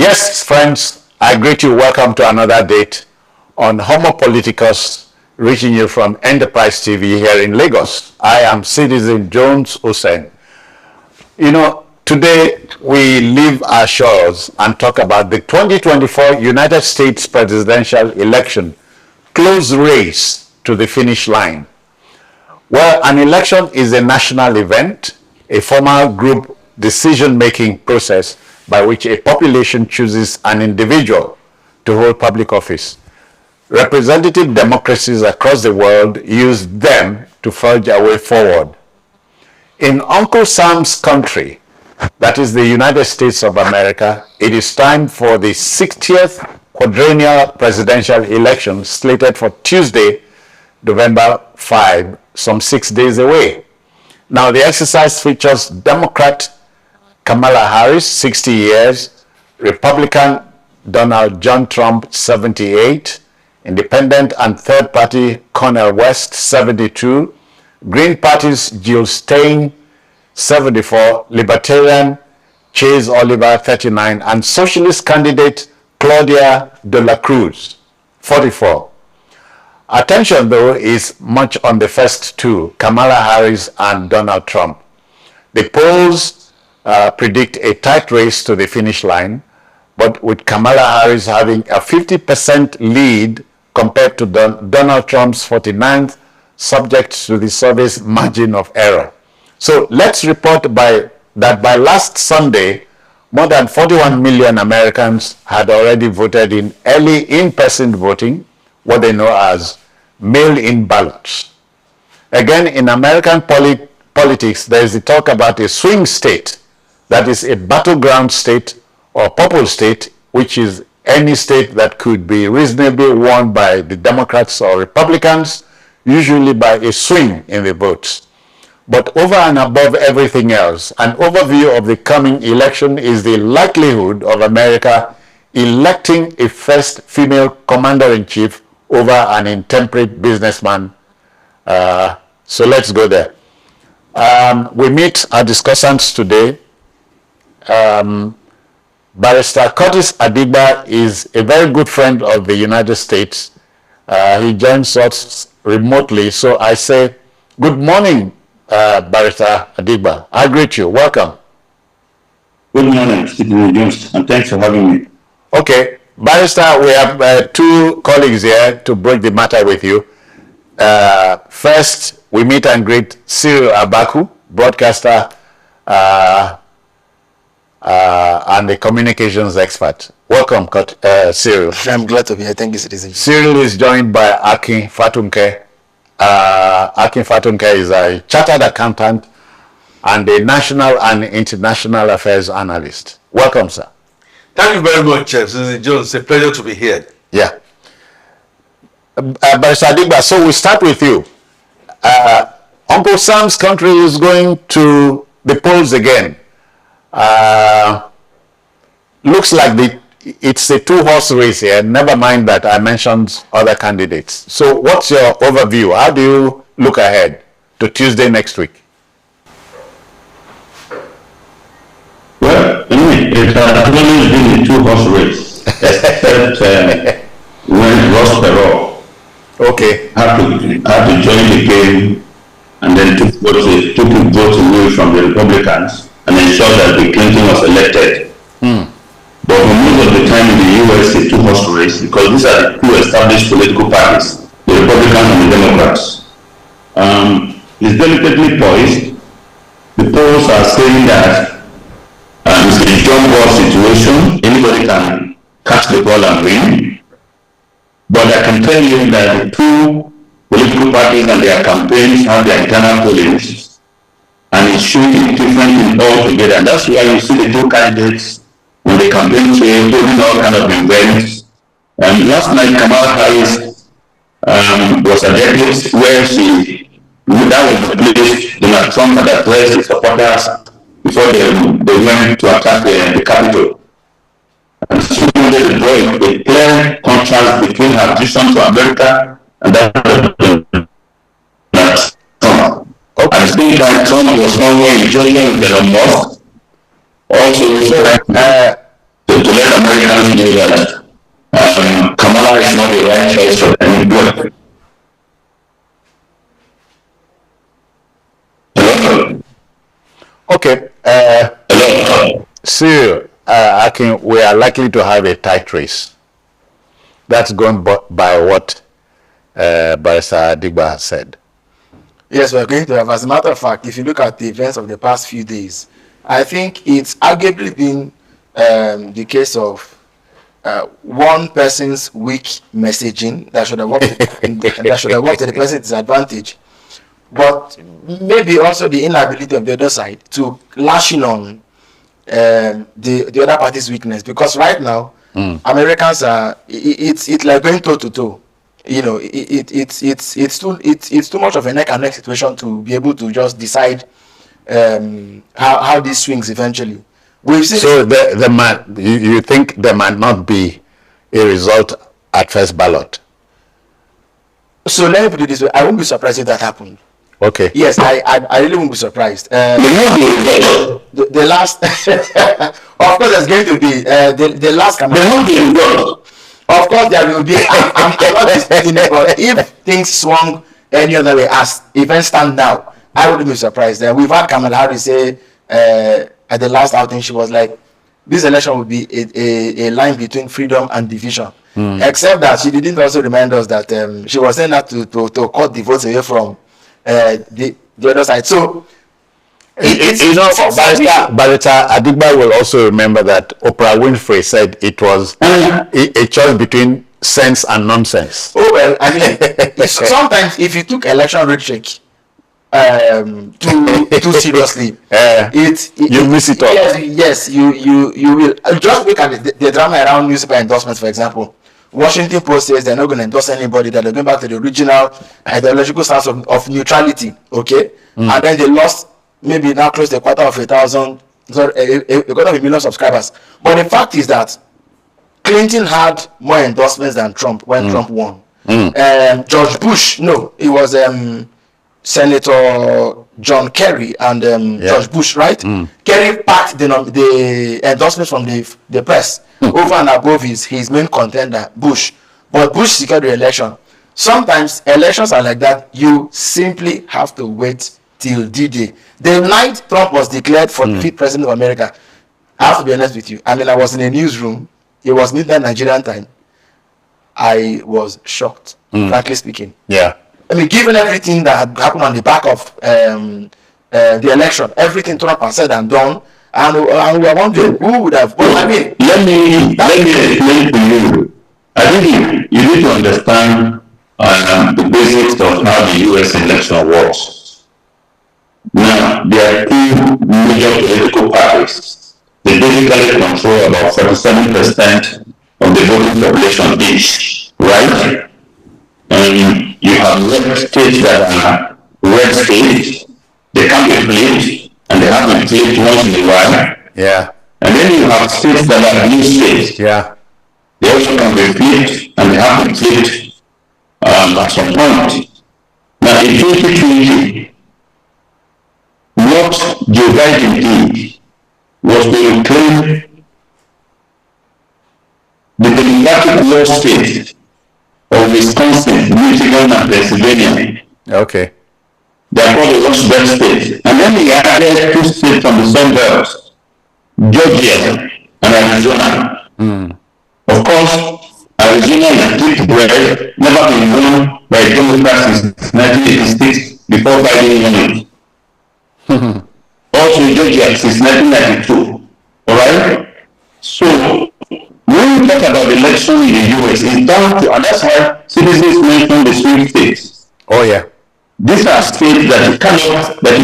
Yes, friends, I greet you. Welcome to another date on Homo Politicus, reaching you from Enterprise TV here in Lagos. I am Citizen Jones Hussein. You know, today we leave our shores and talk about the 2024 United States presidential election, close race to the finish line. Well, an election is a national event, a formal group decision-making process by which a population chooses an individual to hold public office. Representative democracies across the world use them to forge a way forward. In Uncle Sam's country, that is the United States of America, it is time for the 60th quadrennial presidential election slated for Tuesday, November 5, some 6 days away. Now, the exercise features Democrat Kamala Harris, 60 years, Republican Donald John Trump, 78, Independent and Third Party Cornel West, 72, Green Party's Jill Stein, 74, Libertarian Chase Oliver, 39, and Socialist candidate Claudia de la Cruz, 44. Attention, though, is much on the first two, Kamala Harris and Donald Trump. The polls predict a tight race to the finish line, but with Kamala Harris having a 50% lead compared to Donald Trump's 49th, subject to the survey's margin of error. So let's report that by last Sunday, more than 41 million Americans had already voted in early in-person voting, what they know as mail-in ballots. Again, in American politics, there is the talk about a swing state, that is a battleground state or purple state, which is any state that could be reasonably won by the Democrats or Republicans, usually by a swing in the votes. But over and above everything else, an overview of the coming election is the likelihood of America electing a first female commander-in-chief over an intemperate businessman. So let's go there. We meet our discussants today. Barrister Curtis Adigba is a very good friend of the United States. He joins us remotely. So I say, good morning, Barrister Adigba. I greet you. Welcome. Good morning, Stephen Jones, and thanks for having me. Okay. Barrister, we have two colleagues here to break the matter with you. First, we meet and greet Cyril Abaku, broadcaster and the communications expert. Welcome, Cyril. I'm glad to be here. Thank you, Citizen. Cyril is joined by Akin Fatunke. Akin Fatunke is a chartered accountant and a national and international affairs analyst. Welcome, sir. Thank you very much, Citizen Jones. It's a pleasure to be here. Yeah. Barrister Adigba, so we start with you. Uncle Sam's country is going to the polls again. Looks like it's a two-horse race here. Never mind that I mentioned other candidates. So what's your overview? How do you look ahead to Tuesday next week? Well, it has always been a two-horse race, except when Ross Perot had to join the game and then took votes away from the Republicans and ensured that Bill Clinton was elected. But for most of the time in the U.S., it's a two-horse race because these are the two established political parties, the Republicans and the Democrats. It's delicately poised. The polls are saying that it's a jump ball situation. Anybody can catch the ball and win. But I can tell you that the two political parties and their campaigns have their internal pollings, and it's showing different altogether. And that's why you see the two candidates on the campaign trail doing all kind of events. Last night, Kamala Harris was at the place where that was the place Donald Trump had addressed his supporters before they went to attack the Capitol. And she wanted to draw a clear contrast between her vision to America and that of Trump. I think that Trump was somewhere enjoying the Musk, also to let America telling you that Kamala is not the right choice for them. Hello? Okay. Hello? So, Akin, we are likely to have a tight race. That's going by what Barrister Adigba has said. Yes, we're going to have. As a matter of fact, if you look at the events of the past few days, I think it's arguably been the case of one person's weak messaging that should have worked to the person's disadvantage, but maybe also the inability of the other side to lash in on the other party's weakness. Because right now, Americans are it's like going toe to toe. You know, it's too much of a neck and neck situation to be able to just decide how this swings eventually. We've seen so you think there might not be a result at first ballot? So let me put it this way: I won't be surprised if that happened. Okay. Yes, I really won't be surprised. The last, of course, there's going to be the last. Of course, there will be. I'm not disputing it, but if things swung any other way, as events stand now, I wouldn't be surprised. We've had Kamala Harris say at the last outing, she was like, "This election will be a line between freedom and division." Except that she didn't also remind us that she was saying that to cut the votes away from the other side. So, Barrister Adigba will also remember that Oprah Winfrey said it was a choice between sense and nonsense. Oh well, I mean, sometimes if you took election rhetoric too seriously, you miss it all. Yes, you will. Just look at the drama around newspaper endorsements, for example. Washington Post says they're not going to endorse anybody, that they're going back to the original ideological stance of neutrality, okay? And then they lost maybe now close to a quarter of a million subscribers. But the fact is that Clinton had more endorsements than Trump when Trump won. George Bush, no, it was Senator John Kerry and George Bush, right? Kerry packed the endorsements from the press over and above his main contender, Bush. But Bush secured the election. Sometimes elections are like that. You simply have to wait till D-Day. The night Trump was declared for the 5th president of America, I have to be honest with you. I mean, I was in a newsroom. It was midnight Nigerian time. I was shocked, frankly speaking. Yeah. I mean, given everything that had happened on the back of the election, everything Trump has said and done, and we are wondering who would have. But I mean, let me explain to you. I think you need to understand the basics of how the U.S. election works. Now, there are two major political parties. They basically control about 47% of the voting population each, right? You have red states that are red states. They can't be flipped, and they have been flipped once in a while. Yeah. And then you have states that are blue states. Yeah. They also can be flipped, and they have been flipped at some point. Now, in 2020, what Joe Biden did was to reclaim the democratic law state of Wisconsin, Michigan, and Pennsylvania. Okay. They are called the Rust Belt states. And then he added 2 states from the Sun Belt, Georgia and Arizona. Of course, Arizona is deep red, never been won by a Democrat since 1986 before Biden won it. Also Georgia since 1992. Alright? So, when we talk about election in the US, it's down to, and that's why citizens mention the swing states. Oh yeah. These are states that you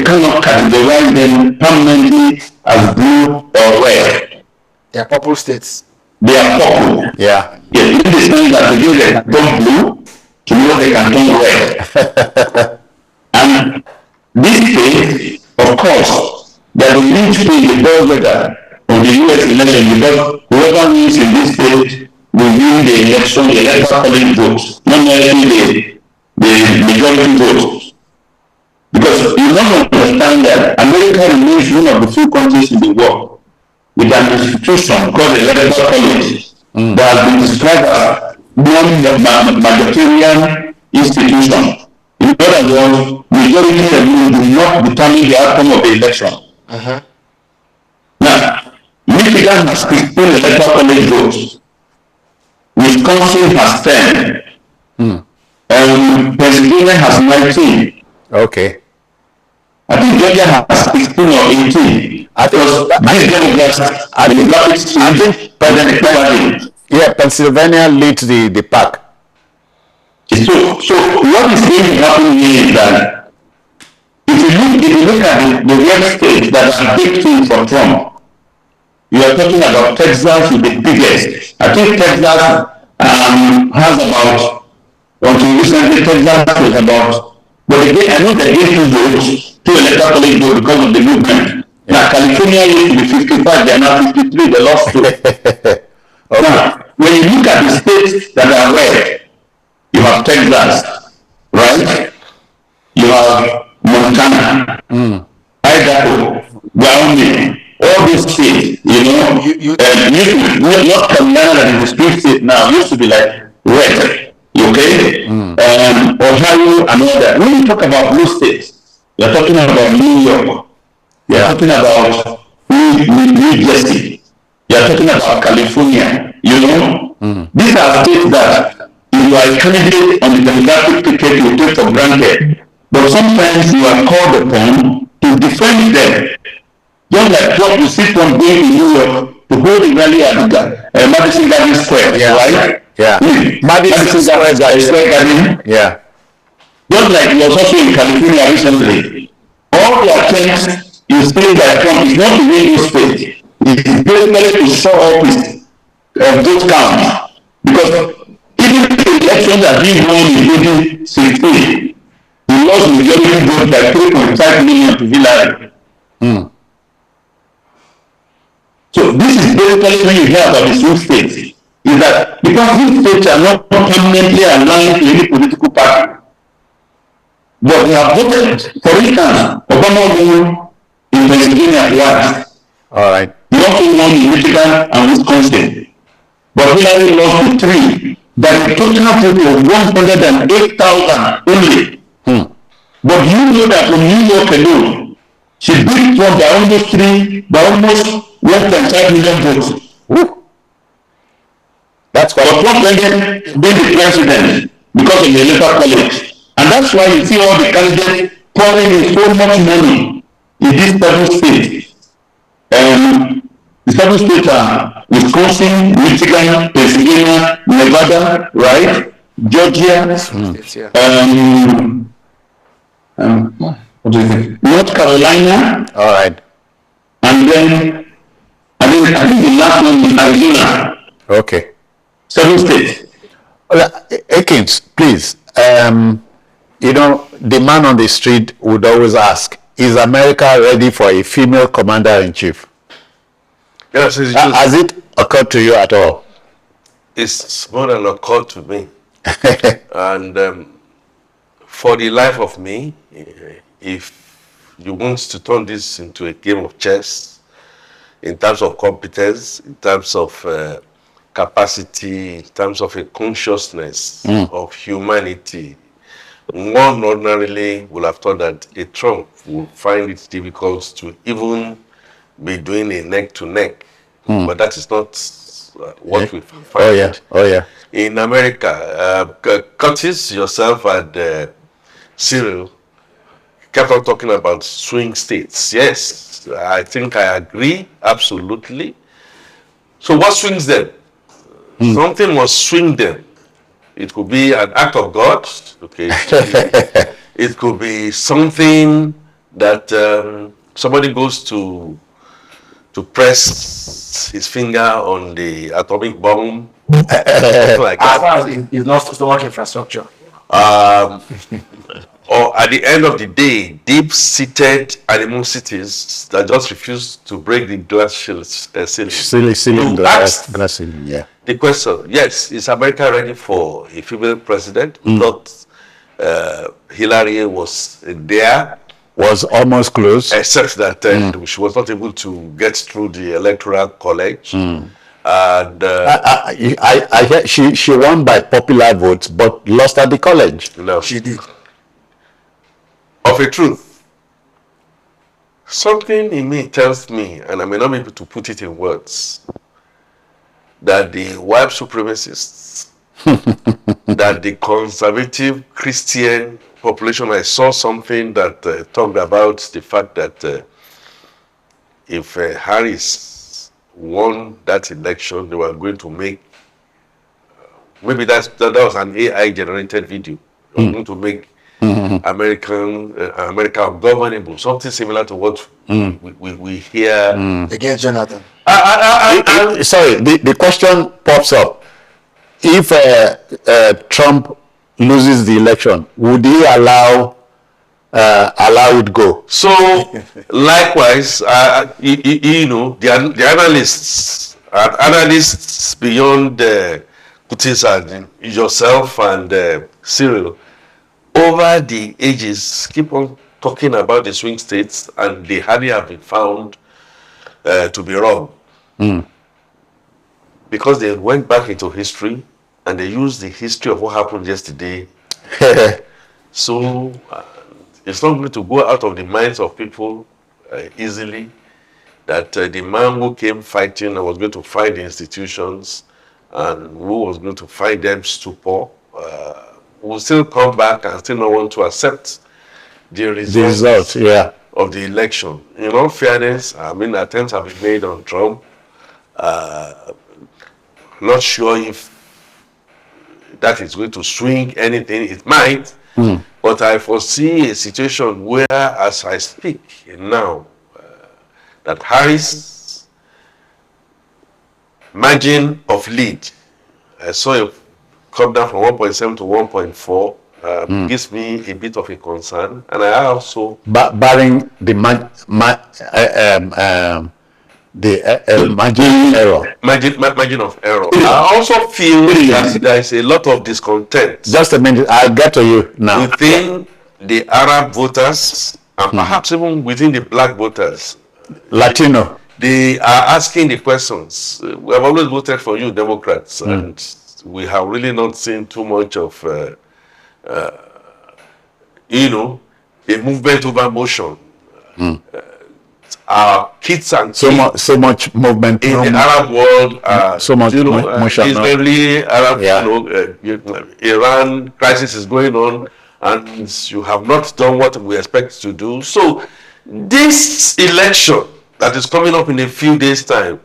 cannot categorize them permanently as blue or red. they are purple states. They are purple. Yeah. Yes, it is saying that to you they can turn blue, to you they can turn red. And these states, of course, they will need to be the bellwether of the US election, because whoever wins in this state will win the election, the electoral college votes, not necessarily the majority votes. Because you must understand that America remains one of the few countries in the world with an institution called the electoral college. that has been described as non-majoritarian institution. In other words, majority rule do not determine the outcome of the election. Now, Michigan has 16 electoral college votes. Wisconsin has 10. Pennsylvania has 19. Okay. I think Georgia has 16 or 18. I think Pennsylvania leads the pack. So what is going to happen here is that if you look at the red states that are big things for Trump, you are talking about Texas with the biggest. I think Texas has about, until recently, Texas was about, but again, I know that they two votes, 2 electoral college votes because of the movement. Now, California used to be 55, they are now 53, they lost 2. Okay. Now, when you look at the states that are red, you have Texas, right? You have Montana, Idaho, Wyoming, all these states, North Carolina that is a swing state now used to be like red, okay? Ohio and all that. When you talk about blue states, you're talking about New York, you're talking about New Jersey, you're talking about California, These are states that if you are a candidate on the Democratic ticket, you take for granted. But sometimes you are called upon to defend them. Just like what you see from being in New York to hold a rally at Madison Garden Square, right? Yeah. Madison Square Garden. Yeah. Just like you was also in California recently. All the attempts you see that Trump is not to win this state. It is basically to show up his vote count. Because even the elections that he won in 2016, he lost majority vote by 3.5 million to Hillary. So this is basically when you hear about the swing states, is that because these states are not permanently aligned to any political party, but they have voted, for instance, Obama won in Pennsylvania twice. All right. He also won in Michigan and Wisconsin. But Hillary lost to 3. That total vote of 108,000 only. But you know that from New York alone, she beat Trump by almost 1.5 million votes. Woo. That's why Trump ended being the president because of the electoral college. And that's why you see all the candidates pouring in so much money in these 7 states. The 7 states are Wisconsin, Michigan, Pennsylvania, Nevada, right? Georgia, what do you think? North Carolina. All right. And then I think the last one is Arizona. Okay. 7 states. Akins, please. The man on the street would always ask, is America ready for a female commander-in-chief? Yes, has it occurred to you at all? It's more than occurred to me. And for the life of me, if you want to turn this into a game of chess, in terms of competence, in terms of capacity, in terms of a consciousness of humanity, one ordinarily would have thought that a Trump would find it difficult to even be doing a neck-to-neck. But that is not what we find. Oh yeah. In America, Curtis, yourself, and Cyril kept on talking about swing states. Yes, I think I agree, absolutely. So what swings them? Something must swing them. It could be an act of God, okay? It could be something that somebody goes to press his finger on the atomic bomb, something like that. As far as it's not so much infrastructure. Or at the end of the day, deep-seated animosities that just refuse to break the glass ceiling. Glass ceiling, yeah. The question, yes, is America ready for a female president? Not Hillary was there. Was almost close. Except that she was not able to get through the electoral college. And I hear she won by popular votes, but lost at the college. no, She did. of a truth, something in me tells me, and I may not be able to put it in words, that the white supremacists, that the conservative Christian population, I saw something that talked about the fact that if Harris won that election, they were going to make, maybe that was an AI generated video, they were going to make America ungovernable, something similar to what we hear Against Jonathan. Sorry, the question pops up. If Trump loses the election, would he allow it go? So, likewise, you know, the analysts beyond Kutis and yourself and Cyril, over the ages, keep on talking about the swing states, and they hardly have been found to be wrong. Because they went back into history and they used the history of what happened yesterday. So, it's not going to go out of the minds of people easily that the man who came fighting and was going to fight the institutions and who was going to fight them stupor will still come back and still not want to accept the results of the election. In all fairness, I mean, attempts have been made on Trump. Not sure if that is going to swing anything. It might. But I foresee a situation where, as I speak now, that Harris' margin of lead, I saw it come down from 1.7 to 1.4, gives me a bit of a concern. And I also... barring the margin error. Margin of error. I also feel that there is a lot of discontent. Just a minute, I'll get to you now. Within the Arab voters and perhaps even within the black voters. Latino. They are asking the questions. We have always voted for you, Democrats, and we have really not seen too much of, you know, a movement over motion. Our kids and so much movement in the Arab world, so much motion. Israeli, Arab, Iran crisis is going on, and you have not done what we expect to do. So this election that is coming up in a few days' time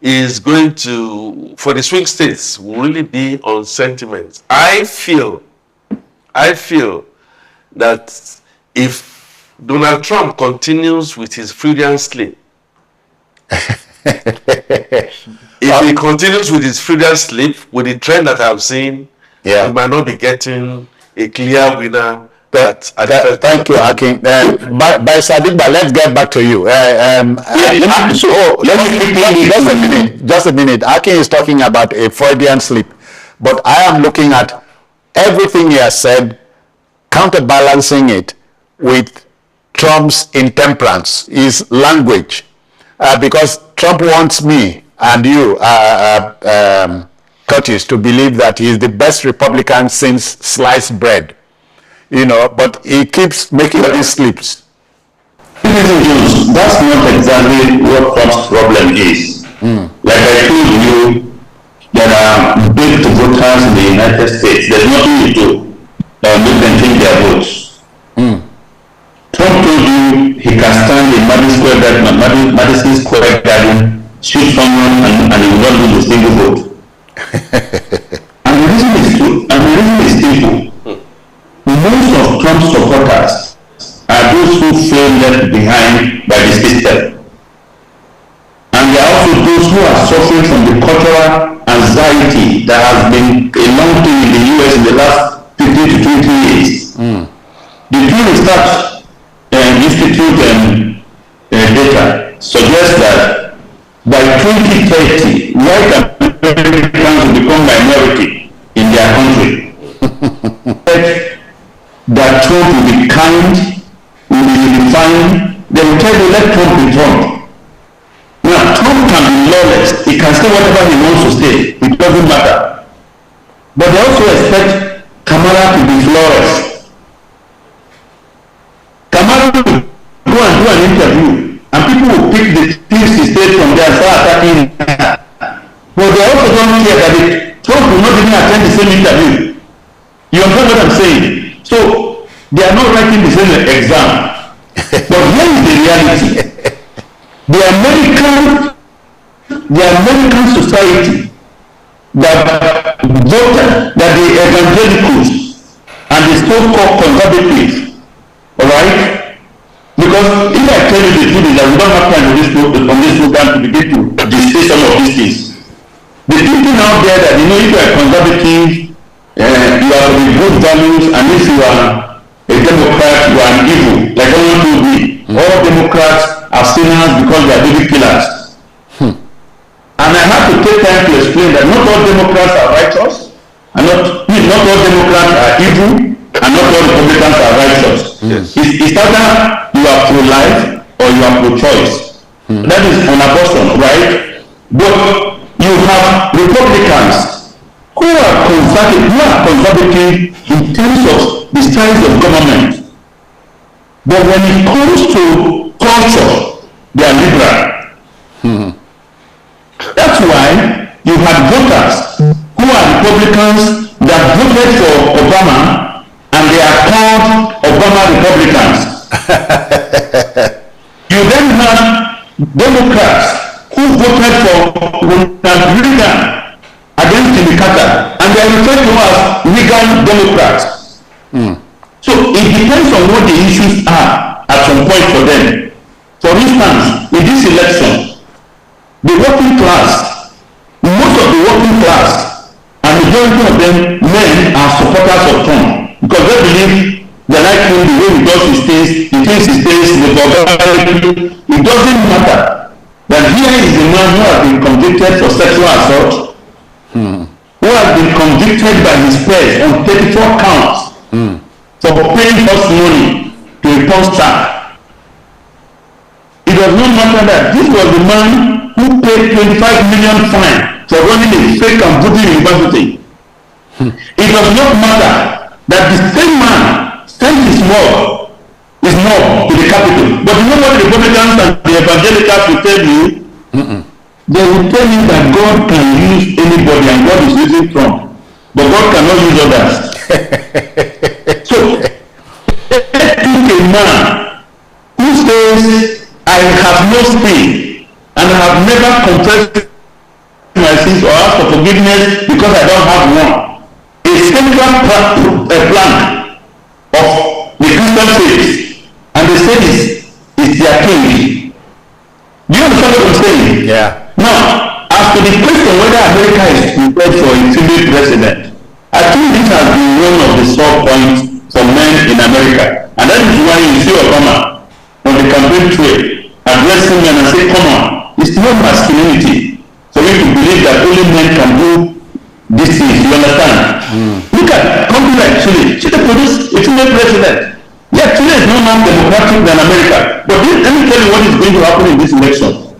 is going to, for the swing states, will really be on sentiment. I feel that if Donald Trump continues with his Freudian slip, if he continues with his Freudian slip, with the trend that I've seen, we might not be getting a clear winner. Thank you, Akin. By Sadiqba, let's get back to you. Just a minute. Akin is talking about a Freudian slip, but I am looking at everything he has said, counterbalancing it with Trump's intemperance, his language, because Trump wants me and you, Curtis, to believe that he is the best Republican since sliced bread, you know, but he keeps making these slips. That's not exactly what Trump's problem is. Like I told you, there are big voters in the United States. There's nothing you do that make them change their votes. Trump told you he can stand in Madison Square Garden, shoot someone, and he will not lose a single vote. And the reason is simple. Most of Trump's supporters are those who feel left behind by the system. And they are also those who are suffering from the cultural anxiety that has been a long thing in the US in the last 15 to 20 years. The Pew Research Institute data suggests that by 2030, white Americans will become minority in their country. That Trump will be kind, will be unifying, they will tell you, let Trump be Trump. Now, Trump can be lawless, he can say whatever he wants to say. It doesn't matter. But they also expect Kamala to be flawless. Kamala will go and do an interview, and people will pick the things he said from there and start attacking him. But they also don't care that Trump will not even attend the same interview. You understand what I'm saying? So they are not writing the same exam. But here is the reality. The American society that voted, that the evangelicals and the so-called conservatives, all right? Because if I tell you the truth is that we don't have time on this program to begin to discuss some of these things. The thinking out there that, if you are conservative, you have the good values, and if you are a Democrat, you are an evil. Like someone told me, all Democrats are sinners because they are baby killers. And I have to take time to explain that not all Democrats are righteous, and not all Democrats are evil, and not all Republicans are righteous. Yes. It's either you are pro-life or you are pro-choice. That is an abortion, right? But you have Republicans who are conservative in terms of the size of government. But when it comes to culture, they are liberal. That's why you have voters who are Republicans that voted for Obama, and they are called Obama Republicans. You then have Democrats who voted for Ronald Reagan against Jimmy Carter, and they are referred to as Reagan Democrats. So it depends on what the issues are at some point for them. For instance, in this election, the working class, most of the working class, and majority of them men are supporters of Trump because they believe they like him the way he does his things, he thinks his things, the vulgarity. It doesn't matter that here is a man who has been convicted for sexual assault, who has been convicted by his peers on 34 counts for paying us money to a porn star. It does not matter that this was the man who paid 25 million fine for running a fake and voodoo university. It does not matter that the same man sent his mob to the capital. But you know what the Republicans and the evangelicals will tell you? They will tell you that God can use anybody and God is using Trump. But God cannot use others. So, think a man who says, I have no sin and I have never confessed my sins or asked for forgiveness because I don't have one. A central plank of the Christian faith, and they say is their king. Do you understand what I'm saying? Yeah. Now, as to the question whether America is prepared for a female president, I think this has been one of the sore points for men in America. And that is why you see Obama on the campaign trail addressing men and say, come on, it's not masculinity for you to believe that only men can do these things. You understand? Look at countries like Chile. Chile produced a female president. Yeah, Chile is no more democratic than America. But let me tell you what is going to happen in this election.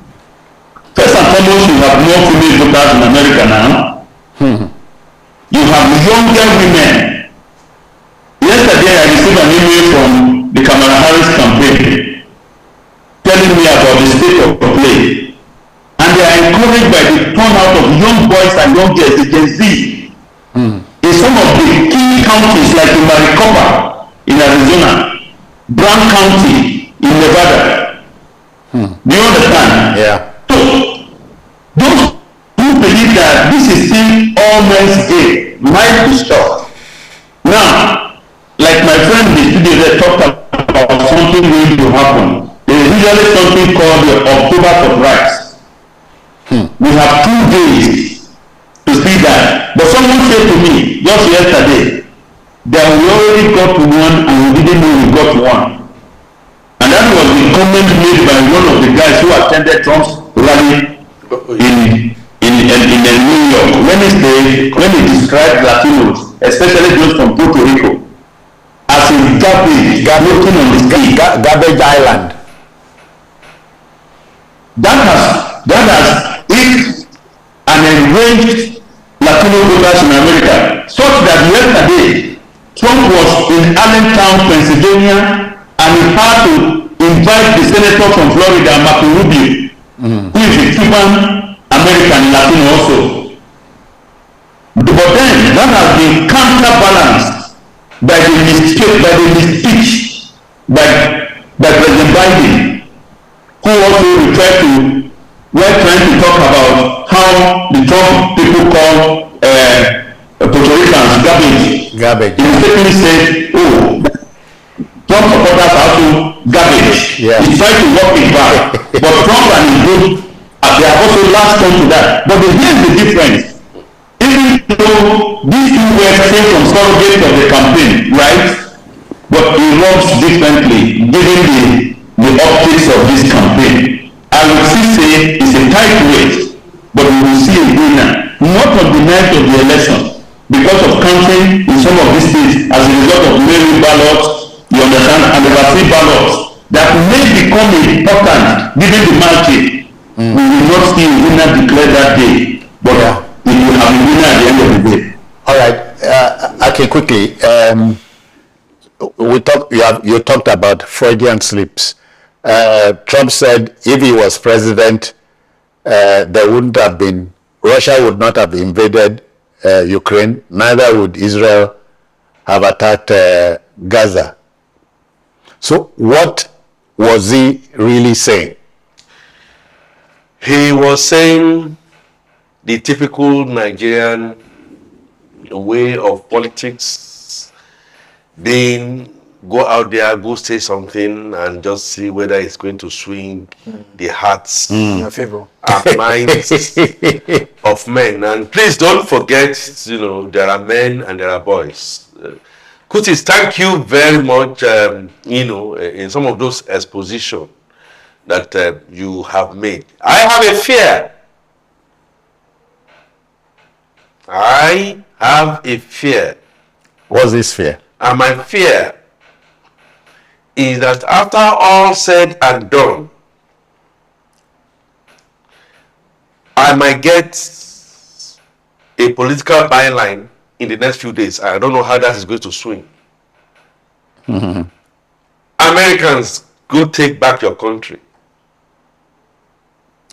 First and foremost, you have more female voters in America now. You have younger women. Yesterday, I received an email from the Kamala Harris campaign telling me about the state of play. And they are encouraged by the turnout of young boys and young girls, the Gen Z. In some of the key counties like in Maricopa, in Arizona, Brown County, in Nevada. Do you understand? Yeah. So, those who believe that this is still all men's game might be shocked. Now, like my friend in the studio that talked about something going to happen, there is usually something called the October surprise. We have 2 days to see that. But someone said to me just yesterday that we already got one and we didn't know we got one. And that was the comment made by one of the guys who attended Trump's rally in New York Wednesday when he described Latinos, especially those from Puerto Rico, as a garbage floating on the street. Garbage island. That has, if deranged Latino voters in America, such that yesterday Trump was in Allentown, Pennsylvania, and he had to invite the senator from Florida, Marco Rubio, who is a Cuban American Latino also. But then that has been counterbalanced by the misspeech by President Biden, who also referred to, we're trying to talk about how the Trump people call Puerto Ricans garbage. Garbage. He mistakenly said, oh, Trump supporters are also garbage. Yeah. He tried to walk it back. But Trump and his group, they have also latched on to that. But here's the difference. Even though these two words came from surrogates of the campaign, right? But it works differently given the optics of this campaign. I would still say it's a tight race, but we will see a winner, not on the night of the election, because of counting in some of these states as a result of mail-in ballots, you understand, and overseas ballots that may become important given the market. We will not see a winner declared that day, but it will have a winner at the end of the day. All right, okay, quickly. You talked about Freudian slips. Trump said if he was president, there wouldn't have been, Russia would not have invaded Ukraine, neither would Israel have attacked Gaza. So what was he really saying? He was saying the typical Nigerian way of politics being go out there, go say something and just see whether it's going to swing the hearts In your favor. and minds of men. And please don't forget, there are men and there are boys. Kutis, thank you very much, in some of those expositions that you have made. I have a fear. I have a fear. What's this fear? And my fear is that after all said and done, I might get a political byline in the next few days. I don't know how that is going to swing. Americans, go take back your country.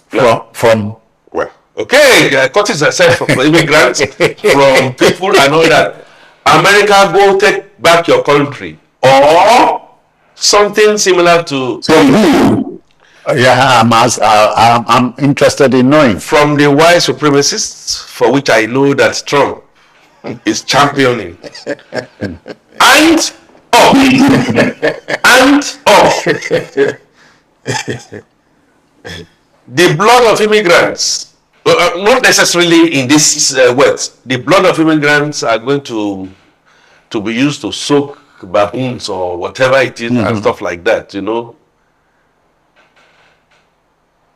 From Well, okay, Curtis has said from immigrants, from people and all that. America, go take back your country. Or something similar to... From who? yeah, I'm interested in knowing. From the white supremacists, for which I know that Trump is championing. And up. And up. The blood of immigrants, not necessarily in this words, the blood of immigrants are going to be used to soak baboons or whatever it is and stuff like that,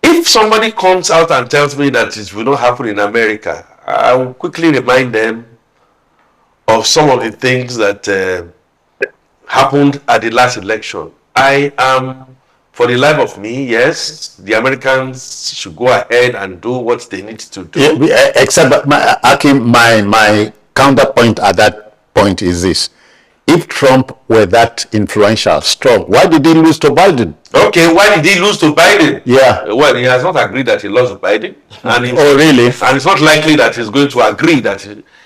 If somebody comes out and tells me that it will not happen in America, I will quickly remind them of some of the things that happened at the last election. I am, for the life of me, yes, the Americans should go ahead and do what they need to do. Yeah, except my counterpoint at that point is this. If Trump were that influential, strong, why did he lose to Biden? Okay, why did he lose to Biden? Yeah. Well, he has not agreed that he lost to Biden. And Oh, really? And it's not likely that he's going to agree that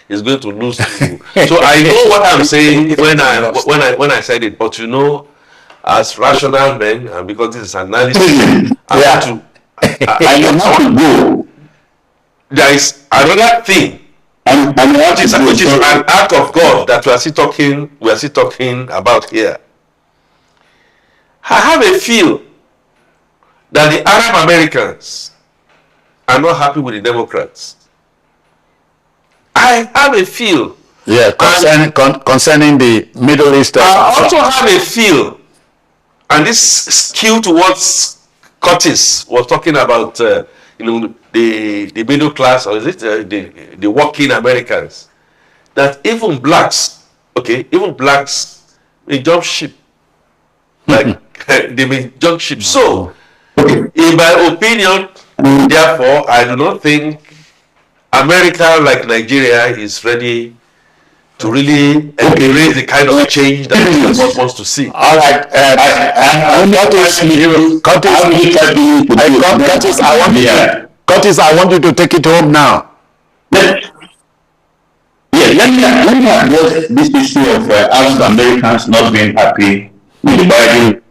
he's going to lose to you. So I know what I'm saying when I said it, but as rational men, and because this is analysis, I want to go. There is another thing, which is an act of God that we are still talking about here. I have a feel that the Arab Americans are not happy with the Democrats. I have a feel. Yeah, concerning the Middle East. I also have a feel, and this skew towards Curtis was talking about, the middle class, or is it the working Americans, that even blacks may jump ship. Like they may jump ship. So, in my opinion, therefore, I do not think America, like Nigeria, is ready to really embrace the kind of change that God wants to see. All right, Curtis, I want you to take it home now. Let me address this issue of African Americans not being happy with the Biden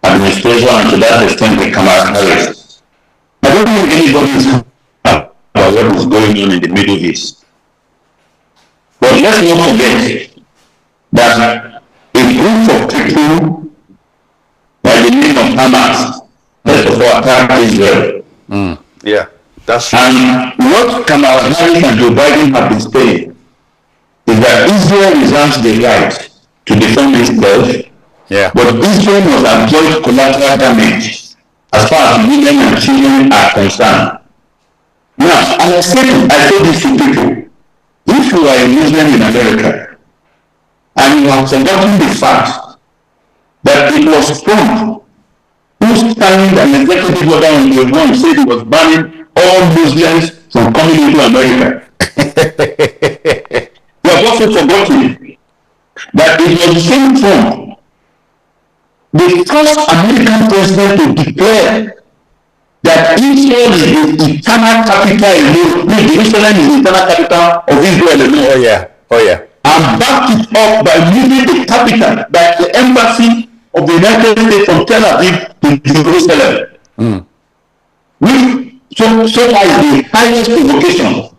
administration, and to that extent with Kamala Harris. I don't think anybody is happy about what is going on in the Middle East. But let's not forget that a group of people by the name of Hamas, first of all, attacked Israel. Yeah, that's true. And what Kamala Harris and Joe Biden have been saying is that Israel reserves the right to defend itself, but Israel must avoid collateral damage as far as women and children are concerned. Now, as I said this to people, if you are a Muslim in America and you have forgotten the fact that it was Trump who signed an executive order on the one said he was banning all Muslims from coming into America. We have also forgotten that it was the same Trump, the first American president to declare that Israel is the eternal capital alone. Jerusalem is the eternal capital of Israel alone. Oh yeah. And backed it up by moving the capital, by the embassy of the United States from Tel Aviv to Jerusalem. Which so far is the highest provocation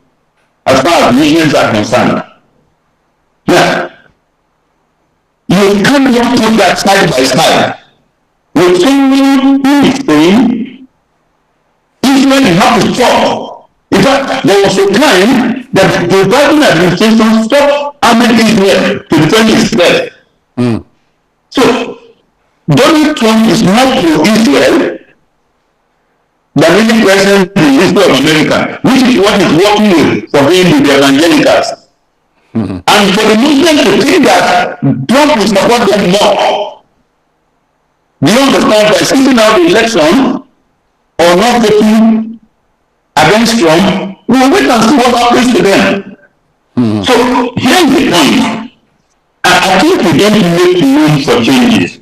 as far as Muslims are concerned. Now, you cannot put that side by side with someone who is saying Israel have to stop. In fact, there was a time that the Biden administration stopped arming Israel to defend itself. So, Donald Trump is more pro-Israel than any president in the history of America, which is what is working with for him with the evangelicals. And for the Muslims to think that Trump will support them more, do you understand by sitting out the election or not voting against Trump, we will wait and see what happens to them. So here's the point. I think we don't make room for changes.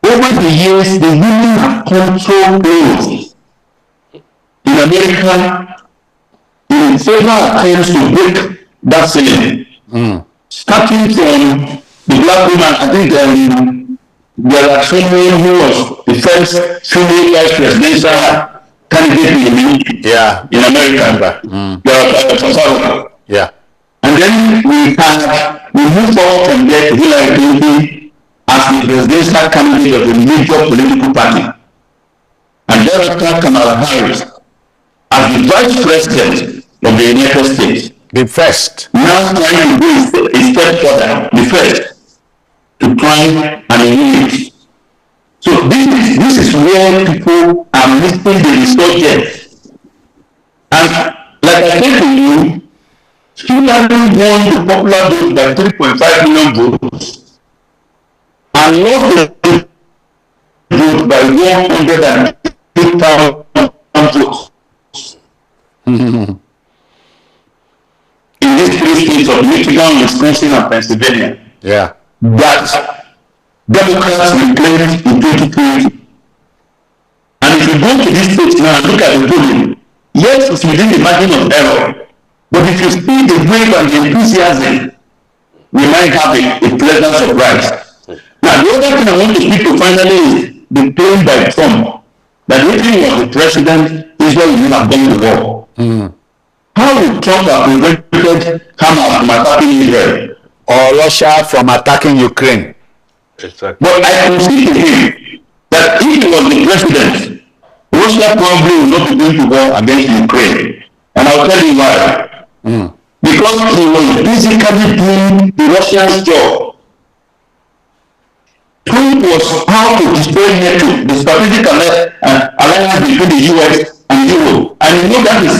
Over the years, the women have controlled roles in America in several attempts to break that ceiling. Starting from the black woman, I think there are someone who was the first female vice presidential candidate in America. And then we moved forward from there to Hillary Clinton as the presidential candidate of a major political party. And thereafter Kamala Harris as the vice president of the United States. The first. Now trying to do a step further, the first, to try and eliminate. So this is where people are missing the resurgence. And like I said to you, Hillary won the popular vote by 3.5 million votes and lost the vote by 102,000 votes. In these three states of Michigan, Wisconsin, and Pennsylvania. That Democrats reclaimed in 2020. And if you go to these states now and look at the polling, yes, it's within the margin of error. But if you see the wave and the enthusiasm, we might have a pleasant surprise. Now, the other thing I want to speak to finally is the claim by Trump that if he was the president, Israel would not have gone to war. How would Trump have prevented Hamas from attacking Israel? Or Russia from attacking Ukraine? Exactly. But I concede to him that if he was the president, Russia probably would not be going to war against Ukraine. And I'll tell you why. Because he was basically doing the Russians' job. Trump was how to destroy NATO, the strategic alliance between the US and Europe. And you know that is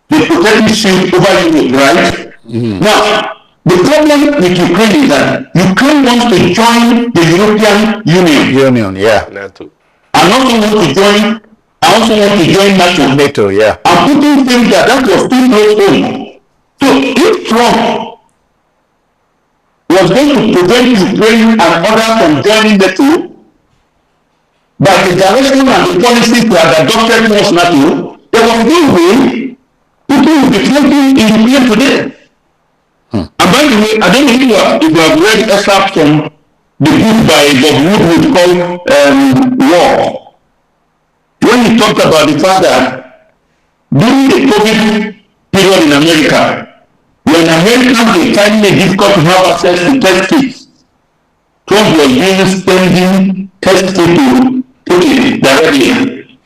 the protective shield over Europe, right? Now, the problem with Ukraine is that Ukraine wants to join the European Union. NATO. And also want to join I also want to join NATO. NATO, yeah. And Putin thinks that was too close home. So if Trump was going to prevent Ukraine and others from joining NATO by the direction and the policies that adopted towards NATO, there was no way Putin would be fighting in Ukraine today. And by the way, I don't know if you have read excerpts from the book by Bob Woodward called War, when he talked about the fact that during the COVID period in America, when Americans were finding it difficult to have access to test kits, Trump was using spending test kits to Putin directly.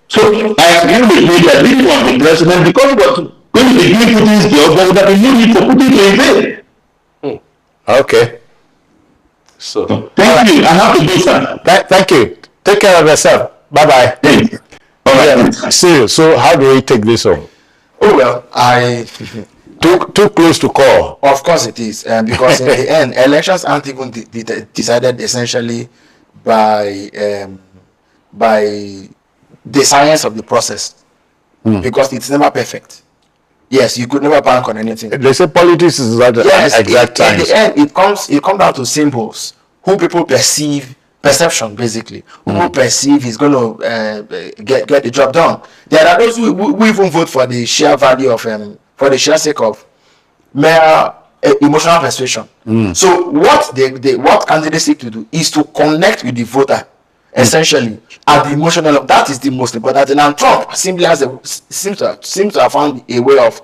So I agree with you that this was the president, because it was going to be doing Putin's job, there would have been no need for Putin to invade. Okay. So thank you. I have to do that. Thank you. Take care of yourself. Bye-bye. All right. Yeah. See you. So how do we take this home? Oh, well, Too close to call. Of course it is, because in the end, elections aren't even decided essentially by the science of the process, because it's never perfect. Yes, you could never bank on anything. They say politics is not exact science. In the end, it comes down to symbols, who people perception basically. Who perceive is going to get the job done. There are those who even vote for the sheer value of for the sheer sake of mere emotional persuasion. So what what candidates seek to do is to connect with the voter, essentially at the emotional level. That is the most important thing. And Trump simply seems to have found a way of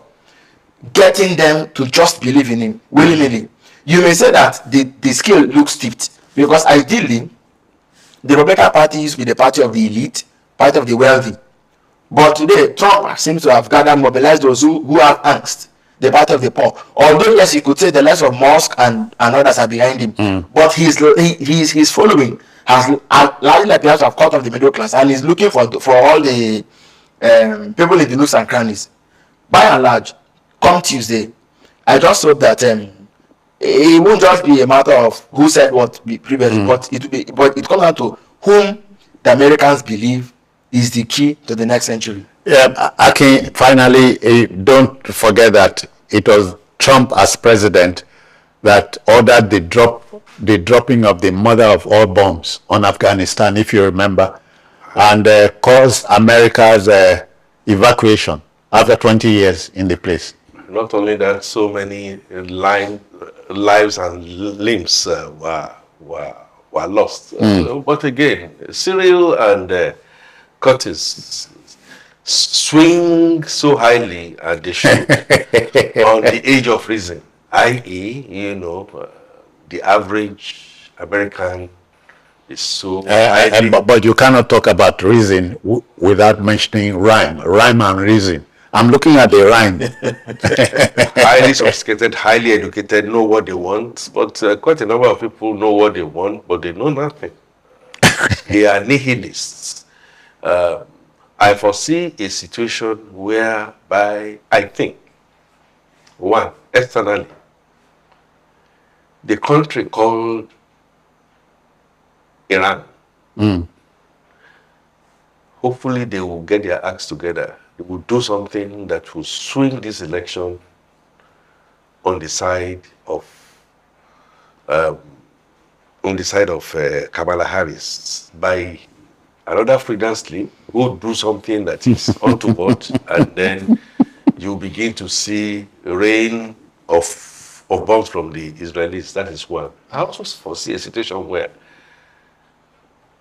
getting them to just believe in him willy-nilly. You may say that the scale looks steeped, because ideally the Republican Party used to be the party of the elite, party of the wealthy. But today, Trump seems to have mobilized those who have angst, the party of the poor. Although, yes, you could say the likes of Musk and others are behind him, but his following has largely appears to have cut off the middle class, and he's looking for all the people in the nooks and crannies. By and large, come Tuesday, I just hope that it won't just be a matter of who said what previously, but it comes down to whom the Americans believe is the key to the next century. Yeah, Akin, finally, don't forget that it was Trump as president that ordered the dropping of the mother of all bombs on Afghanistan, if you remember, and caused America's evacuation after 20 years in the place. Not only that, so many lives and limbs were lost. But again, Cyril and Curtis swing so highly, and they should, on the age of reason, i.e., the average American is so highly... But you cannot talk about reason without mentioning rhyme and reason. I'm looking at the rhyme. Highly sophisticated, highly educated, know what they want, but quite a number of people know what they want, but they know nothing. They are nihilists. I foresee a situation whereby I think, one, externally, the country called Iran, hopefully they will get their acts together. They will do something that will swing this election on the side of Kamala Harris by another freedom slip who will do something that is untoward, and then you begin to see rain of bombs from the Israelis. That is one. I also foresee a situation where,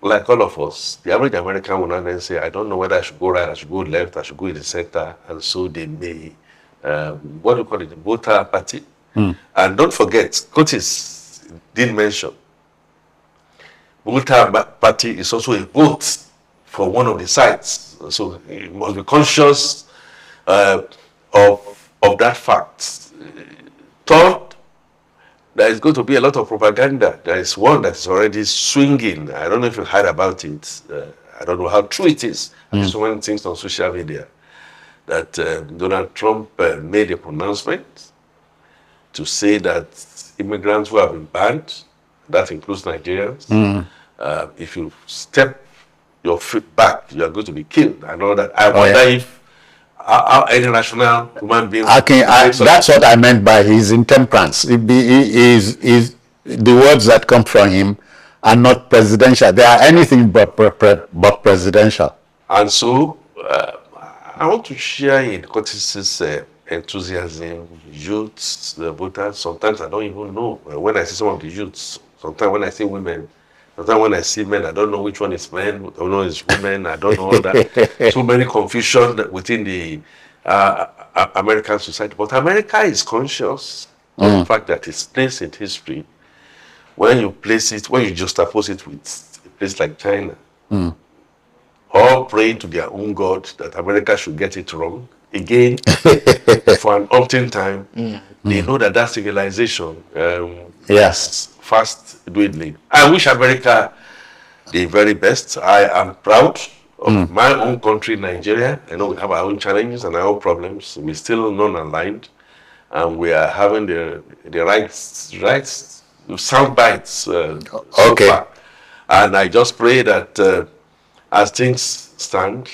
like all of us, the average American will not then say, I don't know whether I should go right, I should go left, I should go in the center, and so they may, what do you call it, the voter apathy. And don't forget, Curtis did mention, voter apathy is also a vote for one of the sides. So you must be conscious of that fact. Third, there is going to be a lot of propaganda. There is one that is already swinging. I don't know if you heard about it. I don't know how true it is. There's so many things on social media that Donald Trump made a pronouncement to say that immigrants who have been banned, that includes Nigerians, if you step your back, you are going to be killed and all that. I wonder if our any rational human being. That's what I meant by his intemperance. The words that come from him are not presidential. They are anything but presidential. And so, I want to share in Curtis's enthusiasm, youths, the voters. Sometimes I don't even know. When I see some of the youths, sometimes when I see women, sometimes when I see men, I don't know which one is men, I don't know it's women, I don't know all that. So many confusion within the American society. But America is conscious of the fact that its place in history, when you juxtapose it with a place like China, all praying to their own God that America should get it wrong again for an umpteen time. They know that civilization is fast dwindling. I wish America the very best. I am proud of my own country, Nigeria. I know we have our own challenges and our own problems. We're still non-aligned, and we are having the right sound bites so far. And I just pray that as things stand,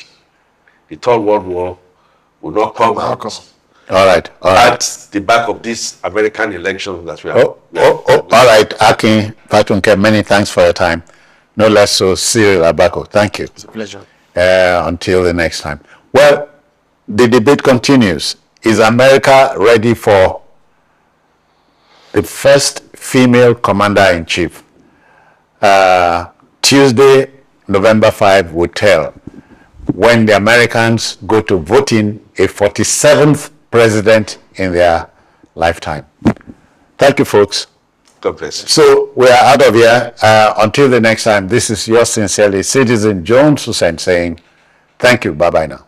the Third World War will not come out. All right. At the back of this American election that we have. All right, Akin Patunke, many thanks for your time. No less so, Cyril Abako. Thank you. It's a pleasure. Until the next time. Well, the debate continues. Is America ready for the first female commander-in-chief? Tuesday, November 5 will tell when the Americans go to voting a 47th president in their lifetime. Thank you, folks. God bless you. So we are out of here. Until the next time, this is yours sincerely, Citizen Jones Hussein saying thank you. Bye-bye now.